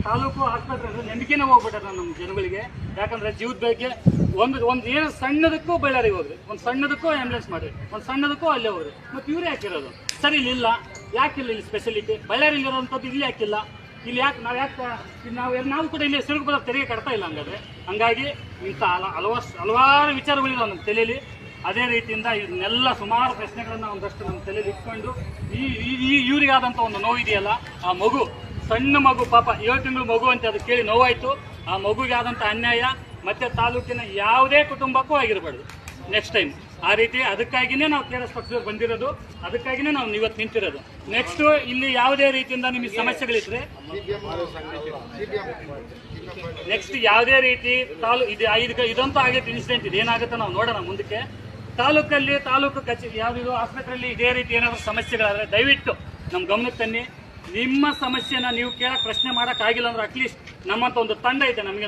ತಾಲೂಕು ಆಸ್ಪತ್ರೆ ಅಂದ್ರೆ ನಂಬಿಕೆನೇ ಹೋಗ್ಬಿಟ್ಟಾರೆ ನಮ್ಮ ಜನಗಳಿಗೆ. ಯಾಕಂದ್ರೆ ಜೀವದ ಬಗ್ಗೆ ಒಂದು ಏನು ಸಣ್ಣದಕ್ಕೂ ಬಳ್ಳಾರಿಗೆ ಹೋಗ್ರಿ, ಒಂದು ಸಣ್ಣದಕ್ಕೂ ಆಂಬ್ಯುಲೆನ್ಸ್ ಮಾಡ್ರಿ, ಒಂದು ಸಣ್ಣದಕ್ಕೂ ಅಲ್ಲೇ ಹೋಗ್ರಿ. ಮತ್ತು ಇವರೇ ಹಾಕಿರೋದು ಸರಿ ಇಲ್ಲ, ಯಾಕಿಲ್ಲ ಇಲ್ಲಿ ಸ್ಪೆಷಾಲಿಟಿ ಬಳ್ಳಾರಿಯಲ್ಲಿ ಇರೋಂಥದ್ದು ಇಲ್ಲಿ ಯಾಕಿಲ್ಲ, ಇಲ್ಲಿ ಯಾಕೆ ನಾವು ಕೂಡ ಇಲ್ಲಿ ಸಿರುಗುಬದ ತೆರಿಗೆ ಕಟ್ತಾ ಇಲ್ಲ. ಹಂಗಾಗಿ ಇಂಥ ಹಲವಾರು ವಿಚಾರಗಳಿದಾವೆ ನಮ್ಮ ತಲೆಯಲ್ಲಿ. ಅದೇ ರೀತಿಯಿಂದ ಇದನ್ನೆಲ್ಲ ಸುಮಾರು ಪ್ರಶ್ನೆಗಳನ್ನ ಒಂದಷ್ಟು ನಮ್ಮ ತಲೆಯಲ್ಲಿ ಇಟ್ಕೊಂಡು ಇವರಿಗಾದಂಥ ಒಂದು ನೋವು ಇದೆಯಲ್ಲ, ಆ ಮಗು ಸಣ್ಣ ಮಗು ಪಾಪ 7 ತಿಂಗಳು ಮಗು ಅಂತ ಅದು ಕೇಳಿ ನೋವಾಯಿತು. ಆ ಮಗುಗೆ ಆದಂಥ ಅನ್ಯಾಯ ಮತ್ತೆ ತಾಲೂಕಿನ ಯಾವುದೇ ಕುಟುಂಬಕ್ಕೂ ಆಗಿರಬಾರ್ದು ನೆಕ್ಸ್ಟ್ ಟೈಮ್. ಆ ರೀತಿ ಅದಕ್ಕಾಗಿಯೇ ನಾವು KRS ಪಕ್ಷದವ್ರು ಬಂದಿರೋದು, ಅದಕ್ಕಾಗಿಯೇ ನಾವು ಇವತ್ತು ನಿಂತಿರೋದು. ನೆಕ್ಸ್ಟ್ ಇಲ್ಲಿ ಯಾವುದೇ ರೀತಿಯಿಂದ ನಿಮಗೆ ಸಮಸ್ಯೆಗಳಿದ್ರೆ ನೆಕ್ಸ್ಟ್ ಯಾವುದೇ ರೀತಿ ಇದಂತೂ ಆಗೈತೆ ಇನ್ಸಿಡೆಂಟ್, ಇದು ಏನಾಗುತ್ತೆ ನಾವು ನೋಡೋಣ ಮುಂದಕ್ಕೆ. ತಾಲೂಕಲ್ಲಿ ತಾಲೂಕು ಕಚೇರಿ ಯಾವುದಿದು ಆಸ್ಪತ್ರೆಯಲ್ಲಿ ಇದೇ ರೀತಿ ಏನಾದರೂ ಸಮಸ್ಯೆಗಳಾದರೆ ದಯವಿಟ್ಟು ನಮ್ಮ ಗಮನಕ್ಕೆ ತನ್ನಿ. ನಿಮ್ಮ ಸಮಸ್ಯೆನ ನೀವು ಕೇಳಕ್ಕೆ ಪ್ರಶ್ನೆ ಮಾಡೋಕ್ಕಾಗಿಲ್ಲ ಅಂದ್ರೆ ಅಟ್ಲೀಸ್ಟ್ ನಮ್ಮಂತ ಒಂದು ತಂಡ ಇದೆ, ನಮಗೆ